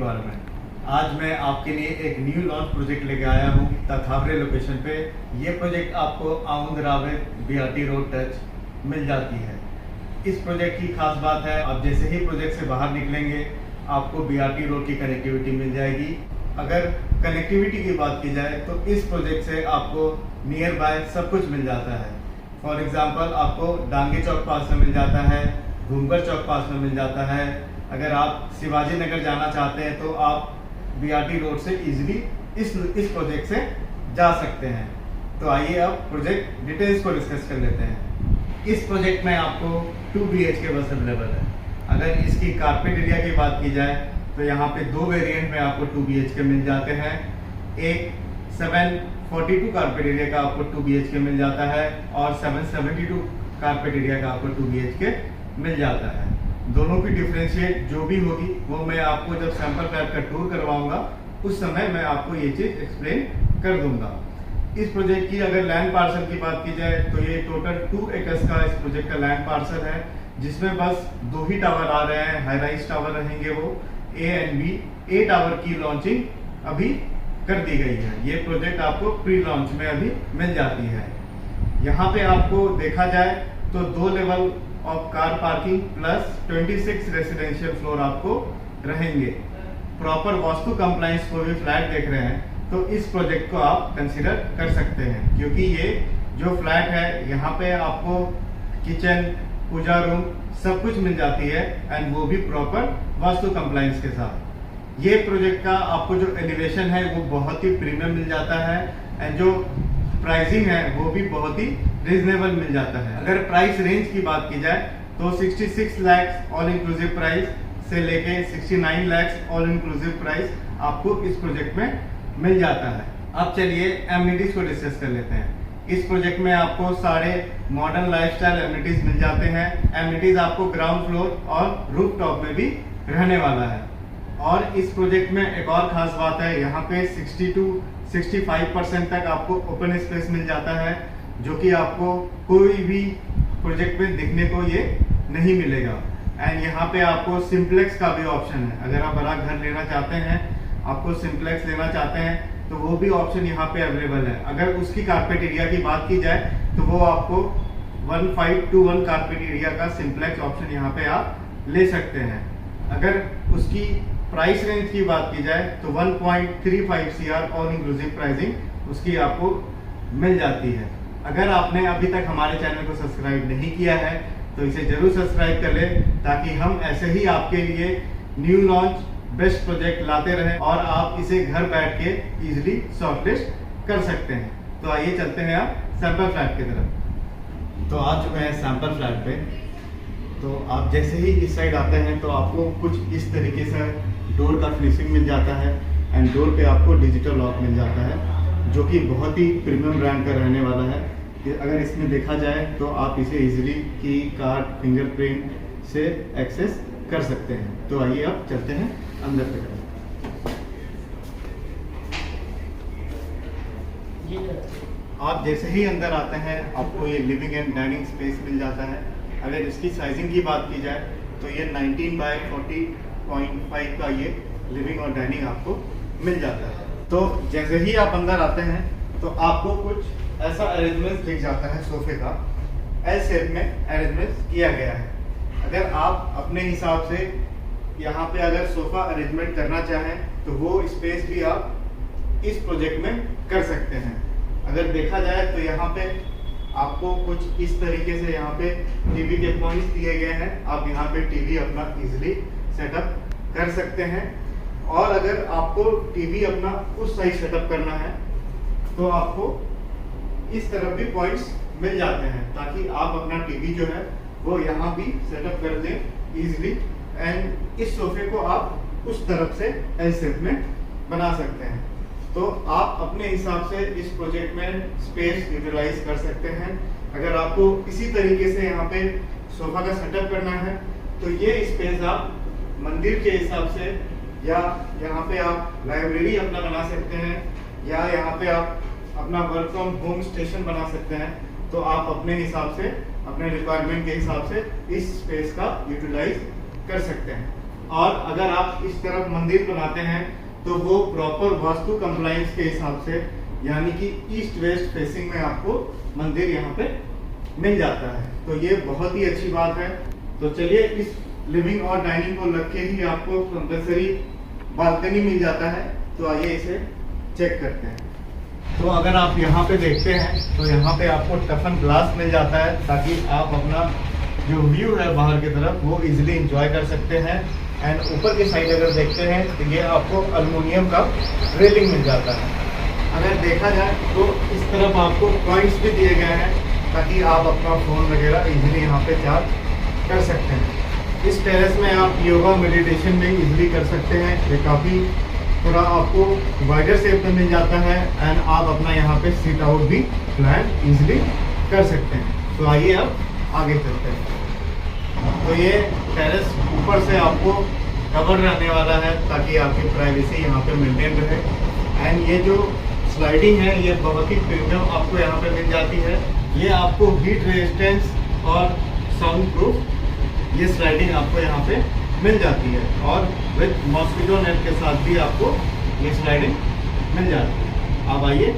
Environment. आज मैं आपके लिए एक न्यू लॉन्च प्रोजेक्ट लेके आया हूँ तथावरे लोकेशन पे। ये प्रोजेक्ट आपको आउंद रावे बीआरटी रोड टच मिल जाती है। इस प्रोजेक्ट की खास बात है, आप जैसे ही प्रोजेक्ट से बाहर निकलेंगे आपको बीआरटी रोड की कनेक्टिविटी मिल जाएगी। अगर कनेक्टिविटी की बात की जाए तो इस प्रोजेक्ट से आपको नियर बाय सब कुछ मिल जाता है। फॉर एग्जांपल आपको डांगे चौक पास में मिल जाता है, घूमकर चौक पास में मिल जाता है। अगर आप शिवाजी नगर जाना चाहते हैं तो आप बीआरटी रोड से इजीली इस प्रोजेक्ट से जा सकते हैं। तो आइए अब प्रोजेक्ट डिटेल्स को डिस्कस कर लेते हैं। इस प्रोजेक्ट में आपको 2 BHK बस अवेलेबल है। अगर इसकी कारपेट एरिया की बात की जाए तो यहाँ पे 2 वेरिएंट में आपको 2 BHK मिल जाते हैं। एक 742 कारपेट एरिया का आपको 2 BHK मिल जाता है और 772 कारपेट एरिया का आपको 2 BHK मिल जाता है। दोनों की डिफरेंशिएट जो भी होगी वो मैं आपको जब सैंपल फ्लैट का टूर करवाऊंगा उस समय मैं आपको ये चीज़ एक्सप्लेन कर दूंगा। इस प्रोजेक्ट की अगर लैंड पार्सल की बात की जाए तो ये टोटल 2 एकर्स का इस प्रोजेक्ट का लैंड पार्सल है, जिसमें बस 2 ही टावर आ रहे हैं, हाई राइज टावर रहेंगे वो A and B। A tower की लॉन्चिंग अभी कर दी गई है। ये प्रोजेक्ट आपको प्री लॉन्च में अभी मिल जाती है। यहाँ पे आपको देखा जाए तो 2 level of car parking plus 26 residential floor आपको रहेंगे। प्रॉपर वास्तु कंप्लायंस को भी फ्लैट देख रहे हैं तो इस प्रोजेक्ट को आप कंसीडर कर सकते हैं, क्योंकि ये जो फ्लैट है यहाँ पे आपको किचन, पूजा रूम सब कुछ मिल जाती है एंड वो भी प्रॉपर वास्तु कंप्लायंस के साथ। ये प्रोजेक्ट का आपको जो एलिवेशन है वो बहुत ही प्रीमियम मिल जाता है एंड जो प्राइसिंग है वो भी बहुत ही रीजनेबल मिल जाता है। अगर प्राइस रेंज की बात की जाए तो 66 लाख ऑल इंक्लूसिव प्राइस से लेके 69 लाख ऑल इंक्लूसिव प्राइस आपको इस प्रोजेक्ट में मिल जाता है। अब चलिए एमिनिटीज को डिस्कस कर लेते हैं। इस प्रोजेक्ट में आपको सारे मॉडर्न लाइफस्टाइल एमिनिटीज मिल जाते हैं। एमिनिटीज आपको ग्राउंड फ्लोर और रूफ टॉप में भी रहने वाला है। और इस प्रोजेक्ट में एक और खास बात है, यहाँ पे 60 to 65% तक आपको ओपन स्पेस मिल जाता है, जो कि आपको कोई भी प्रोजेक्ट में देखने को ये नहीं मिलेगा। एंड यहाँ पे आपको सिंप्लेक्स का भी ऑप्शन है। अगर आप बड़ा घर लेना चाहते हैं, आपको सिंप्लेक्स लेना चाहते हैं तो वो भी ऑप्शन यहाँ पे अवेलेबल है। अगर उसकी कारपेट एरिया की बात की जाए तो वो आपको 1521 कारपेट एरिया का सिंप्लेक्स ऑप्शन यहाँ पे आप ले सकते हैं। अगर उसकी प्राइस रेंज की बात की जाए तो 1.35 CR ऑल इंक्लूसिव प्राइसिंग उसकी आपको मिल जाती है। अगर आपने अभी तक हमारे चैनल को सब्सक्राइब नहीं किया है तो इसे जरूर सब्सक्राइब कर ले, ताकि हम ऐसे ही आपके लिए न्यू लॉन्च बेस्ट प्रोजेक्ट लाते रहें और आप इसे घर बैठ के इजीली शॉर्टलिस्ट कर सकते हैं। तो आइए चलते हैं आप सैंपल फ्लैट की तरफ। तो आ चुके हैं सैंपल फ्लैट पे। तो आप जैसे ही इस साइड आते हैं तो आपको कुछ इस तरीके से डोर का फिनिशिंग मिल जाता है एंड डोर पे आपको डिजिटल लॉक मिल जाता है, जो कि बहुत ही प्रीमियम ब्रांड का रहने वाला है। अगर इसमें देखा जाए तो आप इसे इजीली की, कार्ड, फिंगरप्रिंट से एक्सेस कर सकते हैं। तो आइए अब चलते हैं अंदर की तरफ। आप जैसे ही अंदर आते हैं आपको ये लिविंग एंड डाइनिंग स्पेस मिल जाता है। अगर इसकी साइजिंग की बात की जाए तो ये 19 by 40.5 का ये लिविंग और डाइनिंग आपको मिल जाता है। तो जैसे ही आप अंदर आते हैं तो आपको कुछ ऐसा अरेंजमेंट दिख जाता है। सोफे का एल शेप में अरेंजमेंट किया गया है। अगर आप अपने हिसाब से यहाँ पे अगर सोफा अरेंजमेंट करना चाहें तो वो स्पेस भी आप इस प्रोजेक्ट में कर सकते हैं। अगर देखा जाए तो यहाँ पे आपको कुछ इस तरीके से यहाँ पे टीवी के पॉइंट्स दिए गए हैं। आप यहाँ पे टीवी अपना इजीली सेटअप कर सकते हैं। और अगर आपको टीवी अपना उस साइड सेटअप करना है तो आपको इस तरफ भी पॉइंट्स मिल जाते हैं, ताकि आप अपना टीवी जो है वो यहाँ भी सेटअप कर दें इजीली। एंड इस सोफे को आप उस तरफ से एल शेप में बना सकते हैं। तो आप अपने हिसाब से इस प्रोजेक्ट में स्पेस यूटिलाइज कर सकते हैं। अगर आपको इसी तरीके से यहाँ पे सोफा का सेटअप करना है तो ये स्पेस आप मंदिर के हिसाब से, या यहाँ पे आप लाइब्रेरी अपना बना सकते हैं, या यहाँ पे आप अपना वर्क फ्रॉम होम स्टेशन बना सकते हैं। तो आप अपने हिसाब से, अपने रिक्वायरमेंट के हिसाब से इस स्पेस का यूटिलाइज कर सकते हैं। और अगर आप इस तरफ मंदिर बनाते हैं तो वो प्रॉपर वास्तु कंप्लायंस के हिसाब से, यानी कि ईस्ट वेस्ट फेसिंग में आपको मंदिर यहाँ पे मिल जाता है। तो ये बहुत ही अच्छी बात है। तो चलिए, इस लिविंग और डाइनिंग को लग के ही आपको कंपल्सरी बालकनी मिल जाता है। तो आइए इसे चेक करते हैं। तो अगर आप यहाँ पे देखते हैं तो यहाँ पे आपको टफन ग्लास मिल जाता है, ताकि आप अपना जो व्यू है बाहर की तरफ वो इजीली एंजॉय कर सकते हैं। एंड ऊपर की साइड अगर देखते हैं तो ये आपको एल्युमिनियम का रेलिंग मिल जाता है। अगर देखा जाए तो इस तरफ आपको पॉइंट्स भी दिए गए हैं, ताकि आप अपना फ़ोन वगैरह इजीली यहाँ पे चार्ज कर सकते हैं। इस टेरेस में आप योगा मेडिटेशन में इजीली कर सकते हैं। ये काफ़ी थोड़ा आपको वाइडर शेप में मिल जाता है एंड आप अपना यहाँ पे सीट आउट भी प्लान इजीली कर सकते हैं। तो आइए अब आगे चलते हैं। तो ये टेरेस ऊपर से आपको कवर रहने वाला है, ताकि आपकी प्राइवेसी यहाँ पे मेंटेन रहे। एंड ये जो स्लाइडिंग है ये बहुत ही प्रीमियम आपको यहाँ पे मिल जाती है। ये आपको हीट रेजिस्टेंस और साउंड प्रूफ ये स्लाइडिंग आपको यहाँ पे मिल जाती है, और विद मॉस्किटो नेट के साथ भी आपको ये स्लाइडिंग मिल जाती है। अब आइए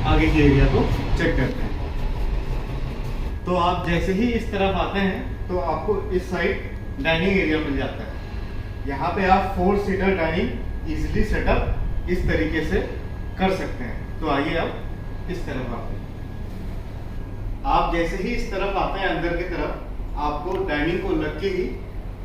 आगे के एरिया को चेक करते हैं। तो आप जैसे ही इस तरफ आते हैं तो आपको इस साइड डाइनिंग एरिया मिल जाता है। यहाँ पे आप 4 सीटर डाइनिंग इजीली सेटअप इस तरीके से कर सकते हैं। तो आइए अब इस तरफ आते हैं। आप जैसे ही इस तरफ आते हैं अंदर की तरफ, आपको डाइनिंग को लग के ही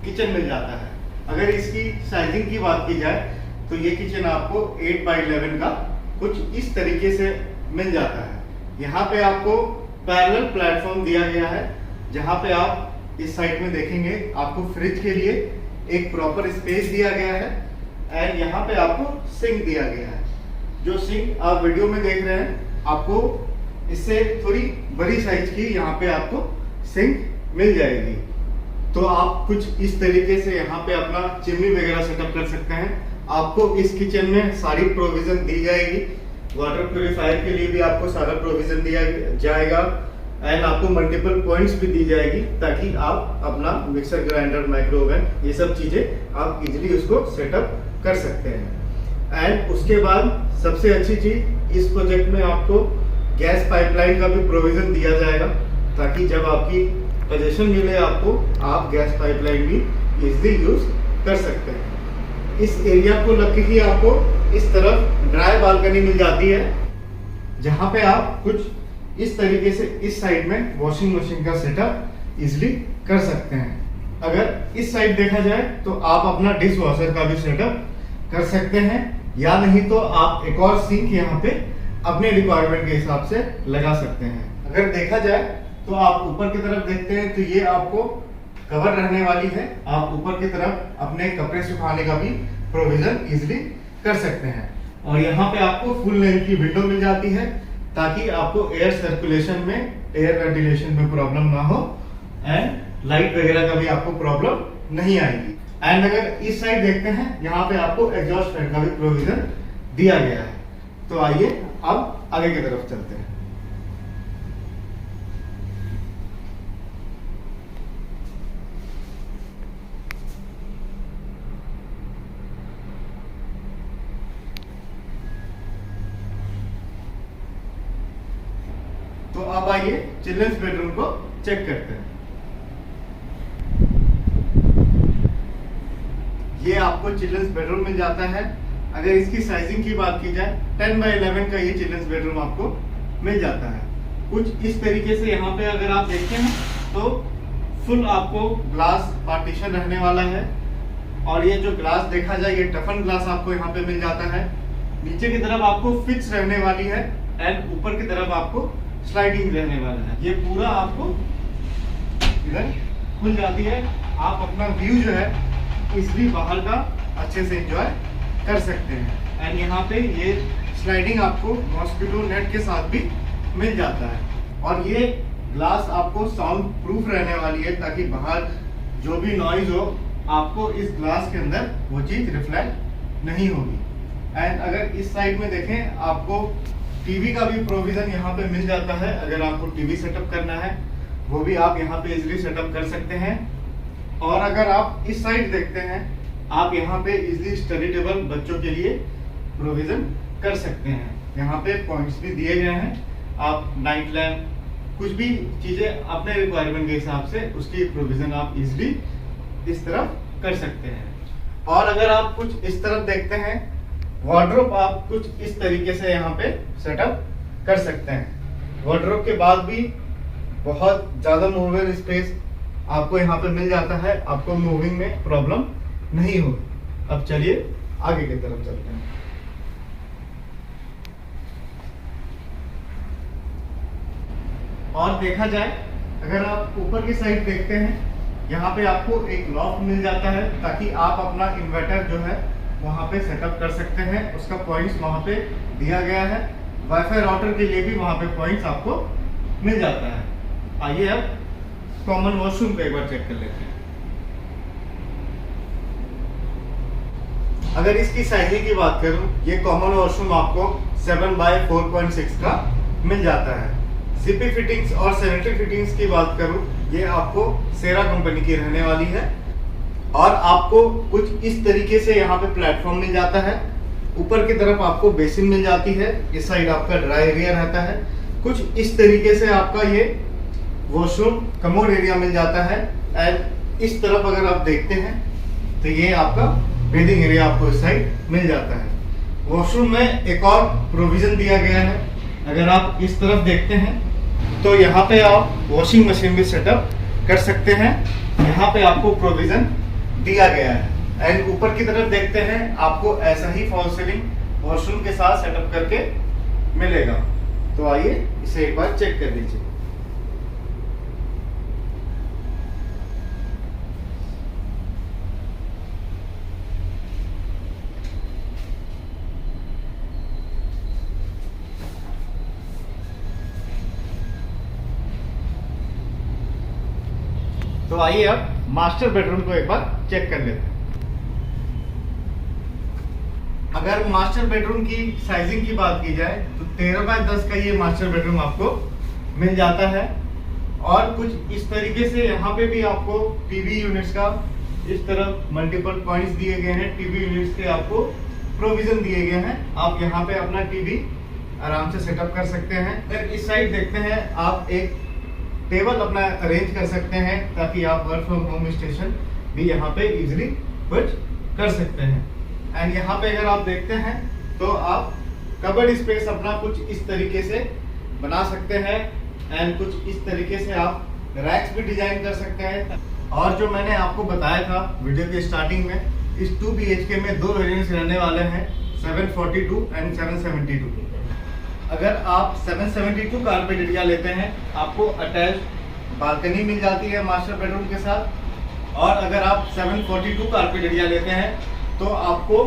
किचन मिल जाता है। अगर इसकी साइजिंग की बात की जाए तो ये किचन आपको 8x11 का कुछ इस तरीके से मिल जाता है। यहाँ पे आपको पैरेलल प्लेटफॉर्म दिया गया है, जहाँ पे आप इस साइड में देखेंगे आपको फ्रिज के लिए एक प्रॉपर स्पेस दिया गया है। एंड यहाँ पे आपको सिंक दिया गया है। जो सिंक आप वीडियो में देख रहे हैं, आपको इससे थोड़ी बड़ी साइज की यहाँ पे आपको सिंक मिल जाएगी। तो आप कुछ इस तरीके से यहाँ पे अपना चिमनी वगैरह सेटअप कर सकते हैं। आपको इस किचन में सारी प्रोविजन दी जाएगी। वाटर प्यूरिफायर के लिए भी आपको सारा प्रोविजन दिया जाएगा। एंड आपको मल्टीपल पॉइंट्स भी दी जाएगी, ताकि आप अपना मिक्सर ग्राइंडर, माइक्रोवेव, ये सब चीजें आप इजीली उसको सेटअप कर सकते हैं। एंड उसके बाद सबसे अच्छी चीज, इस प्रोजेक्ट में आपको गैस पाइपलाइन का भी प्रोविजन दिया जाएगा, ताकि जब आपकी पोजीशन मिले आपको, आप गैस पाइपलाइन भी इजीली यूज कर सकते हैं। इस एरिया को लग के ही आपको इस तरफ ड्राई बालकनी मिल जाती है, जहां पे आप कुछ इस तरीके से इस साइड में वॉशिंग मशीन का सेटअप इजीली कर सकते हैं। अगर इस साइड देखा जाए तो आप अपना डिश वॉशर का भी सेटअप कर सकते हैं, या नहीं तो आप एक और सिंक यहाँ पे अपने रिक्वायरमेंट के हिसाब से लगा सकते हैं। अगर देखा जाए तो आप ऊपर की तरफ देखते हैं तो ये आपको कवर रहने वाली है। आप ऊपर की तरफ अपने कपड़े सुखाने का भी प्रोविजन इजीली कर सकते हैं। और यहाँ पे आपको फुल लेंथ की विंडो मिल जाती है, ताकि आपको एयर सर्कुलेशन में, एयर वेंटिलेशन में प्रॉब्लम ना हो। एंड लाइट वगैरह का भी आपको प्रॉब्लम नहीं आएगी। एंड अगर इस साइड देखते हैं, यहाँ पे आपको एग्जॉस्ट फैन का भी प्रोविजन दिया गया है। तो आइए अब आगे की तरफ चलते हैं। तो अब आइए चिल्ड्रंस बेडरूम को चेक करते हैं। ये आपको चिल्ड्रंस बेडरूम मिल जाता है। अगर इसकी साइजिंग की बात की जाए, 10x11 का ये चिल्ड्रंस बेडरूम आपको मिल जाता है। कुछ इस तरीके से यहाँ पे अगर आप देखते हैं तो फुल आपको ग्लास पार्टीशन रहने वाला है। और ये जो ग्लास देखा जाए, ये टफन ग्लास आपको यहाँ पे मिल जाता है। नीचे की तरफ आपको फिक्स रहने वाली है, एंड ऊपर की तरफ आपको स्लाइडिंग रहने वाला है। ये पूरा आपको इधर खुल जाती है। आप अपना व्यू जो है इजली बाहर का अच्छे से एंजॉय कर सकते हैं। एंड यहाँ पे ये स्लाइडिंग आपको मॉस्किटो नेट के साथ भी मिल जाता है। और ये ग्लास आपको साउंड प्रूफ रहने वाली है, ताकि बाहर जो भी नॉइज हो आपको इस ग्लास के अंदर वो चीज रिफ्लेक्ट नहीं होगी। एंड अगर इस साइड में देखें, आपको टीवी का भी प्रोविजन यहाँ पे मिल जाता है। अगर आपको टीवी सेटअप करना है वो भी आप यहाँ पे इजीली सेटअप कर सकते हैं। और अगर आप इस साइड देखते हैं आप यहाँ पे इजिली स्टडी टेबल बच्चों के लिए प्रोविजन कर सकते हैं। यहाँ पे पॉइंट्स भी दिए गए हैं, आप नाइट लैम्प कुछ भी चीजें अपने रिक्वायरमेंट के हिसाब से उसकी प्रोविजन आप इजिली इस तरफ कर सकते हैं। और अगर आप कुछ इस तरफ देखते हैं, वार्डरोब आप कुछ इस तरीके से यहाँ पे सेटअप कर सकते हैं। वार्डरोब के बाद भी बहुत ज्यादा मूवेबल स्पेस आपको यहाँ पे मिल जाता है, आपको मूविंग में प्रॉब्लम नहीं होगी। अब चलिए आगे की तरफ चलते हैं। और देखा जाए, अगर आप ऊपर की साइड देखते हैं, यहाँ पे आपको एक लॉफ्ट मिल जाता है ताकि आप अपना इन्वर्टर जो है वहाँ पे सेटअप कर सकते हैं। उसका पॉइंट्स वहाँ पे दिया गया है। वाईफाई राउटर के लिए भी वहाँ पे पॉइंट्स आपको मिल जाता है। आइए अब कॉमन वॉशरूम पे एक बार चेक कर लेते हैं। अगर इसकी साइजिंग की बात करूं, ये कॉमन वॉशरूम आपको 7x4.6 का मिल जाता है। सीपी फिटिंग्स और सैनिटरी फिटिंग्स की बात करूं, ये आपको सेरा कंपनी की रहने वाली है। और आपको कुछ इस तरीके से यहाँ पे प्लेटफॉर्म मिल जाता है। ऊपर की तरफ आपको बेसिन मिल जाती है, इस साइड आपका ड्राई एरिया रहता है। कुछ इस तरीके से आपका ये वॉशरूम कमोड एरिया मिल जाता है। एंड इस तरफ अगर आप देखते हैं तो ये आपका बेडिंग एरिया आपको इस साइड मिल जाता है। वॉशरूम में एक और प्रोविजन दिया गया है। अगर आप इस तरफ देखते हैं तो यहाँ पे आप वॉशिंग मशीन भी सेटअप कर सकते हैं। यहाँ पे आपको प्रोविजन दिया गया है। एंड ऊपर की तरफ देखते हैं, आपको ऐसा ही फॉल सीलिंग वॉशरूम के साथ सेटअप करके मिलेगा। तो आइए इसे एक बार चेक कर लीजिए। तो आइए अब मास्टर बेडरूम को एक बार चेक कर लेते हैं। अगर मास्टर बेडरूम की साइजिंग की बात की जाए तो 13x10 का ये मास्टर बेडरूम आपको मिल जाता है। और कुछ इस तरीके से यहाँ पे भी आपको टीवी यूनिट्स का इस तरफ मल्टीपल पॉइंट्स दिए गए हैं। टीवी यूनिट्स के आपको प्रोविजन दिए गए हैं। आप यहाँ पे अपना टीवी आराम से सेटअप कर सकते हैं। अगर इस साइड देखते हैं, आप एक टेबल अपना अरेंज कर सकते हैं ताकि आप वर्क फ्रॉम होम स्टेशन भी यहाँ पे इजीली पुट कर सकते हैं। एंड यहाँ पे अगर आप देखते हैं तो आप कबर्ड स्पेस अपना कुछ इस तरीके से बना सकते हैं। एंड कुछ इस तरीके से आप रैक्स भी डिजाइन कर सकते हैं। और जो मैंने आपको बताया था वीडियो के स्टार्टिंग में, इस 2 BHK में 2 वेरिएंट्स रहने वाले हैं, 742 एंड 772। अगर आप 772 कारपेट एरिया लेते हैं, आपको अटैच बालकनी मिल जाती है मास्टर बेडरूम के साथ। और अगर आप 742 कारपेट एरिया लेते हैं तो आपको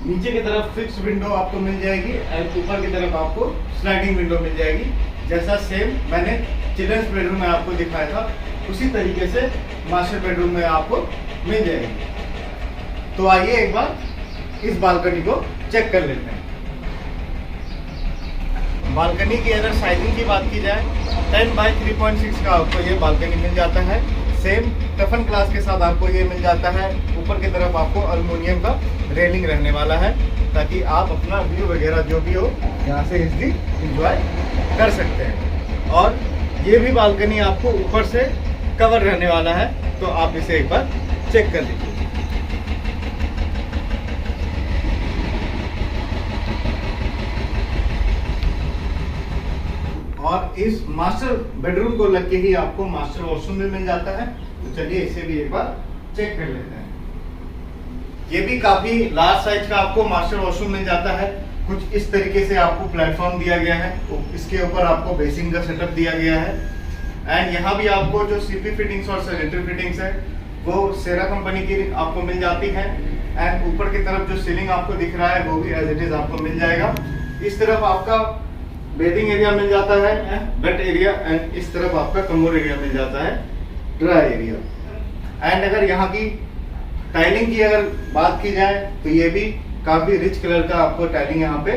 नीचे की तरफ फिक्स विंडो आपको मिल जाएगी एंड ऊपर की तरफ आपको स्लाइडिंग विंडो मिल जाएगी। जैसा सेम मैंने चिल्ड्रंस बेडरूम में आपको दिखाया था, उसी तरीके से मास्टर बेडरूम में आपको मिल जाएगी। तो आइए एक बार इस बालकनी को चेक कर लेते हैं। बालकनी की अगर साइजिंग की बात की जाए, 10x3.6 का आपको ये बालकनी मिल जाता है। सेम टफन ग्लास के साथ आपको ये मिल जाता है। ऊपर की तरफ आपको एल्युमिनियम का रेलिंग रहने वाला है ताकि आप अपना व्यू वगैरह जो भी हो यहाँ से इजीली एंजॉय कर सकते हैं। और ये भी बालकनी आपको ऊपर से कवर रहने वाला है, तो आप इसे एक बार चेक कर लीजिए। और इस मास्टर बेडरूम को लग के ही आपको मास्टर वॉशरूम भी मिल जाता है। तो चलिए इसे भी एक बार चेक कर लेते हैं। ये भी काफी लार्ज साइज का आपको मास्टर वॉशरूम मिल जाता है। कुछ इस तरीके से आपको प्लेटफॉर्म दिया गया है, इसके ऊपर आपको बेसिन का सेटअप दिया गया है। एंड यहाँ भी आपको जो सीपी फिटिंग्स और सैनिटरी फिटिंग्स है वो सेरा कंपनी की आपको मिल जाती है। एंड ऊपर की तरफ जो सीलिंग आपको दिख रहा है वो भी एज इट इज आपको मिल जाएगा। इस तरफ आपका बेडिंग एरिया मिल जाता है, बेड एरिया, एंड इस तरफ आपका कमोड एरिया मिल जाता है, ड्राई एरिया। एंड अगर यहाँ की टाइलिंग की अगर बात की जाए तो ये भी काफी रिच कलर का आपको टाइलिंग यहाँ पे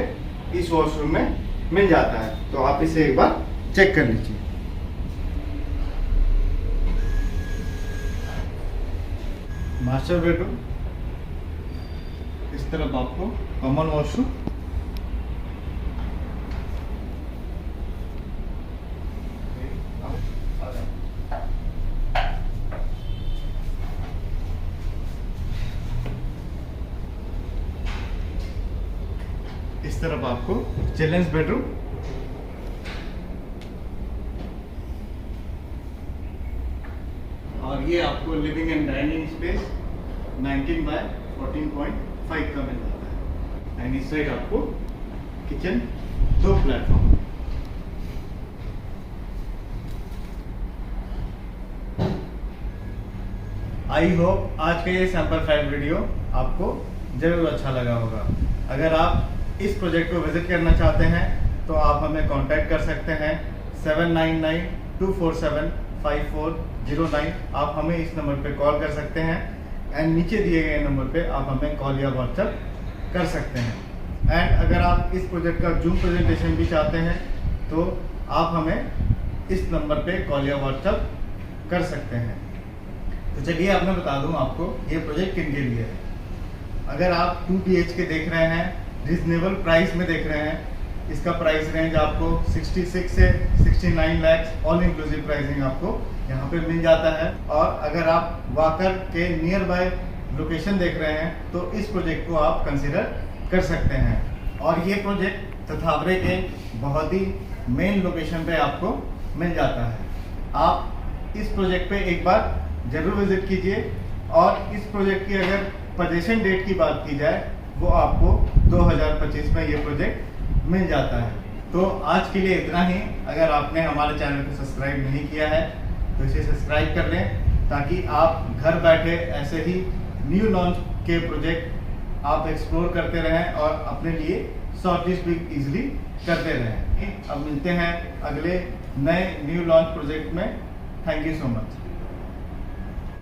इस वॉशरूम में मिल जाता है। तो आप इसे एक बार चेक कर लीजिए। मास्टर बेडरूम तरफ आपको कॉमन वॉशरूम, इस तरफ आपको चिल्ड्रंस बेडरूम, और ये आपको living and dining space 19 by 14.5 का मिल जाता है। एंड इस साइड आपको किचन, 2 प्लेटफॉर्म। आई होप आज का ये सैंपल फ्लैट वीडियो आपको जरूर अच्छा लगा होगा। अगर आप इस प्रोजेक्ट को विजिट करना चाहते हैं तो आप हमें कांटेक्ट कर सकते हैं 7992475409। आप हमें इस नंबर पे कॉल कर सकते हैं एंड नीचे दिए गए नंबर पे आप हमें कॉल या व्हाट्सएप कर सकते हैं। एंड अगर आप इस प्रोजेक्ट का जूम प्रेजेंटेशन भी चाहते हैं तो आप हमें इस नंबर पे कॉल या व्हाट्सएप कर सकते हैं। तो चलिए अब मैं बता दूं आपको ये प्रोजेक्ट किन के लिए है। अगर आप 2 BHK देख रहे हैं, रिजनेबल प्राइस में देख रहे हैं, इसका प्राइस रेंज आपको 66 से 69 लाख ऑल इंक्लूसिव प्राइसिंग आपको यहाँ पे मिल जाता है। और अगर आप वाकर के नियर बाय लोकेशन देख रहे हैं तो इस प्रोजेक्ट को आप कंसिडर कर सकते हैं। और ये प्रोजेक्ट तथावरे के बहुत ही मेन लोकेशन पे आपको मिल जाता है। आप इस प्रोजेक्ट पे एक बार जरूर विजिट कीजिए। और इस प्रोजेक्ट की अगर पोजीशन डेट की बात की जाए वो आपको 2025 में ये प्रोजेक्ट मिल जाता है। तो आज के लिए इतना ही। अगर आपने हमारे चैनल को सब्सक्राइब नहीं किया है तो इसे सब्सक्राइब कर लें ताकि आप घर बैठे ऐसे ही न्यू लॉन्च के प्रोजेक्ट आप एक्सप्लोर करते रहें और अपने लिए शॉर्टलिस्ट भी इजीली करते रहें। अब मिलते हैं अगले नए न्यू लॉन्च प्रोजेक्ट में। Thank you so much.